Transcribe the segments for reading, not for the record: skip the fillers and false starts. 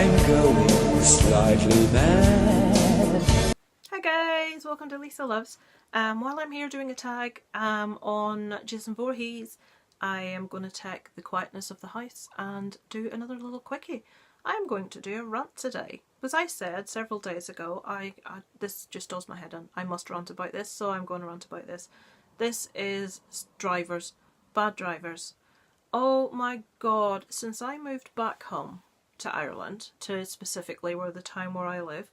I'm going slightly mad. Hi guys, welcome to Lisa Loves. While I'm here doing a tag on Jason Voorhees, I am going to take the quietness of the house and do another little quickie. I'm going to do a rant today. As I said several days ago, this just does my head in. I must rant about this, so I'm going to rant about this. This is drivers, bad drivers. Oh my god, since I moved back home to Ireland, to specifically the town where I live,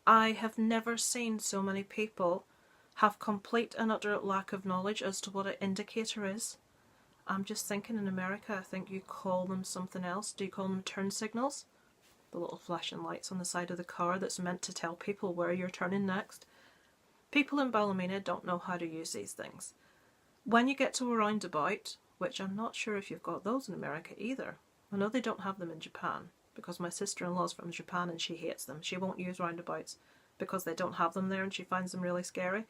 I have never seen so many people have complete and utter lack of knowledge as to what an indicator is. I'm just thinking in America, I think you call them something else. Do you call them turn signals? The little flashing lights on the side of the car that's meant to tell people where you're turning next. People in Ballymena don't know how to use these things. When you get to a roundabout, which I'm not sure if you've got those in America either. I know they don't have them in Japan, because my sister-in-law's from Japan and she hates them. She won't use roundabouts because they don't have them there and she finds them really scary.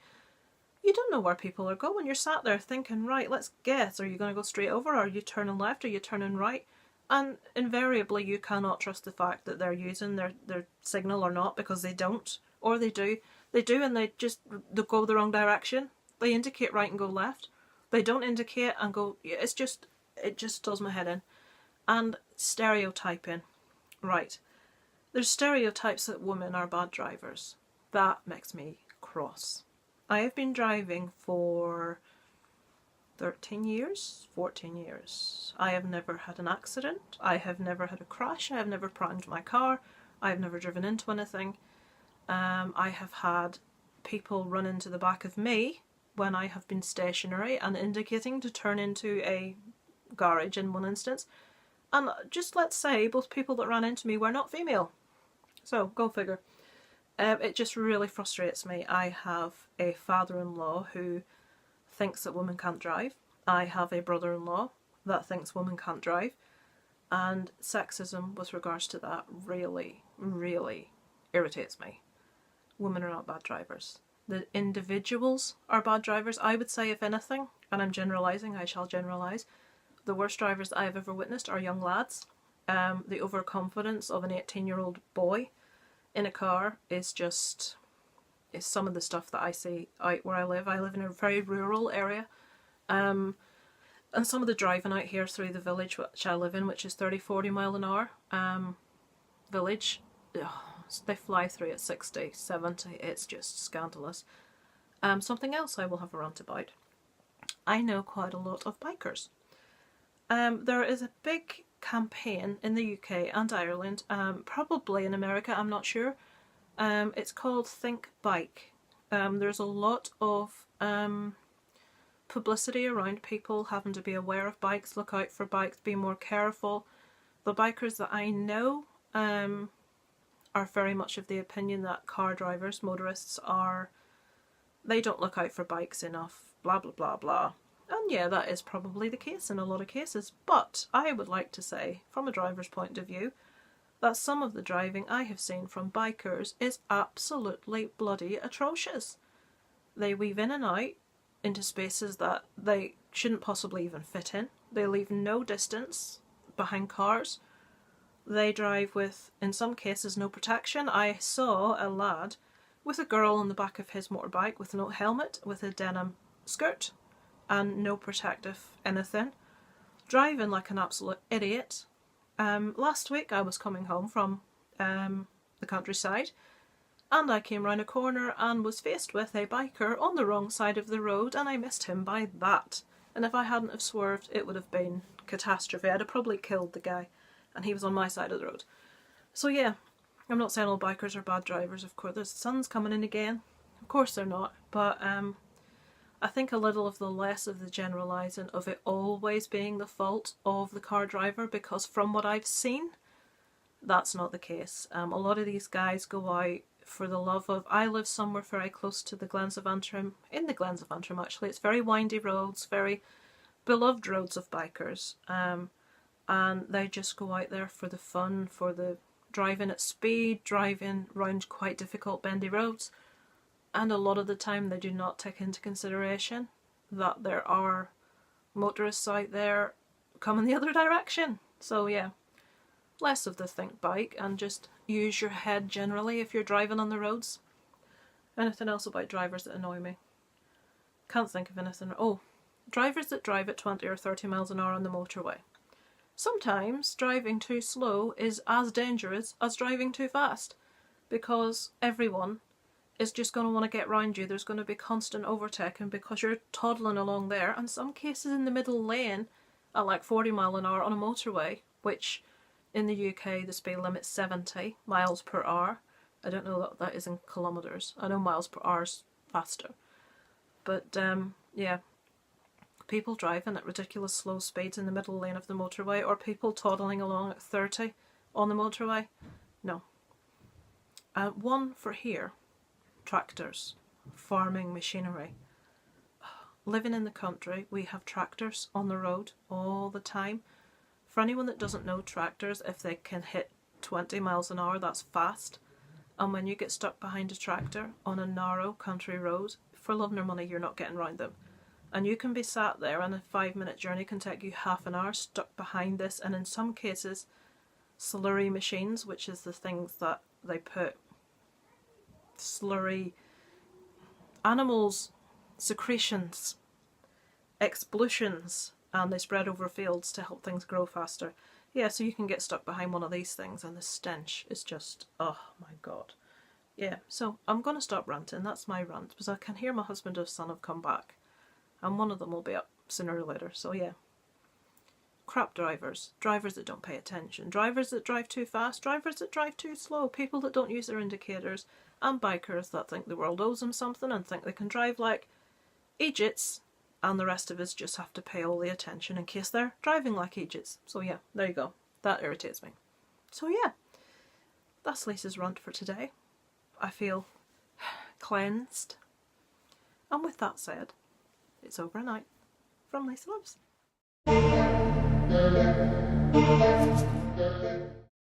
You don't know where people are going. You're sat there thinking, right, let's guess. Are you going to go straight over? Are you turning left? Are you turning right? And invariably you cannot trust the fact that they're using their signal or not, because they don't. Or they do. They do, and they go the wrong direction. They indicate right and go left. They don't indicate and go... it just does my head in. And stereotyping. Right. There's stereotypes that women are bad drivers. That makes me cross. I have been driving for 13 years, 14 years. I have never had an accident. I have never had a crash. I have never primed my car. I have never driven into anything. I have had people run into the back of me when I have been stationary and indicating to turn into a garage in one instance. And just let's say both people that ran into me were not female. So, go figure. It just really frustrates me. I have a father-in-law who thinks that women can't drive. I have a brother-in-law that thinks women can't drive. And sexism with regards to that really, really irritates me. Women are not bad drivers. The individuals are bad drivers. I would say, if anything, and I'm generalising, I shall generalise, the worst drivers that I've ever witnessed are young lads. The overconfidence of an 18-year-old boy in a car is some of the stuff that I see out where I live. I live in a very rural area. And some of the driving out here through the village which I live in, which is 30-40 mile an hour village, they fly through at 60, 70. It's just scandalous. Something else I will have a rant about. I know quite a lot of bikers. There is a big campaign in the UK and Ireland, probably in America, I'm not sure. It's called Think Bike. There's a lot of publicity around people having to be aware of bikes, look out for bikes, be more careful. The bikers that I know are very much of the opinion that car drivers, motorists, they don't look out for bikes enough, blah blah blah blah. And yeah, that is probably the case in a lot of cases, but I would like to say, from a driver's point of view, that some of the driving I have seen from bikers is absolutely bloody atrocious. They weave in and out into spaces that they shouldn't possibly even fit in. They leave no distance behind cars. They drive with, in some cases, no protection. I saw a lad with a girl on the back of his motorbike with no helmet, with a denim skirt and no protective anything, driving like an absolute idiot. Last week I was coming home from the countryside, and I came round a corner and was faced with a biker on the wrong side of the road, and I missed him by that. And if I hadn't have swerved, it would have been catastrophe. I'd have probably killed the guy, and he was on my side of the road. So yeah, I'm not saying all bikers are bad drivers, of course. The sun's coming in again. Of course they're not, but I think a little of the less of the generalising of it always being the fault of the car driver, because from what I've seen, that's not the case. A lot of these guys go out for the love of... I live somewhere very close to the Glens of Antrim, in the Glens of Antrim actually. It's very windy roads, very beloved roads of bikers, and they just go out there for the fun, for the driving at speed, driving round quite difficult bendy roads. And a lot of the time they do not take into consideration that there are motorists out there coming the other direction. So yeah, less of the think bike and just use your head generally if you're driving on the roads. Anything else about drivers that annoy me? Can't think of anything. Oh, drivers that drive at 20 or 30 miles an hour on the motorway. Sometimes driving too slow is as dangerous as driving too fast, because everyone is just going to want to get round you. There's going to be constant overtaking because you're toddling along there, and some cases in the middle lane at like 40 mile an hour on a motorway, which in the UK the speed limit's 70 miles per hour. I don't know what that is in kilometres. I know miles per hour is faster. But yeah, people driving at ridiculous slow speeds in the middle lane of the motorway, or people toddling along at 30 on the motorway, no. One for here, tractors, farming machinery. Living in the country, we have tractors on the road all the time. For anyone that doesn't know tractors, if they can hit 20 miles an hour, that's fast. And when you get stuck behind a tractor on a narrow country road, for love nor money you're not getting round them. And you can be sat there and a 5-minute journey can take you half an hour stuck behind this, and in some cases slurry machines, which is the things that they put slurry animals, secretions, expulsions, and they spread over fields to help things grow faster. Yeah, so you can get stuck behind one of these things and the stench is just, oh my god. Yeah, so I'm going to stop ranting. That's my rant, because I can hear my husband and son have come back. And one of them will be up sooner or later, so yeah. Crap drivers. Drivers that don't pay attention. Drivers that drive too fast. Drivers that drive too slow. People that don't use their indicators. And bikers that think the world owes them something and think they can drive like idiots. And the rest of us just have to pay all the attention in case they're driving like idiots. So yeah, there you go. That irritates me. So yeah, that's Lisa's rant for today. I feel cleansed. And with that said, it's over and out from Lisa Loves.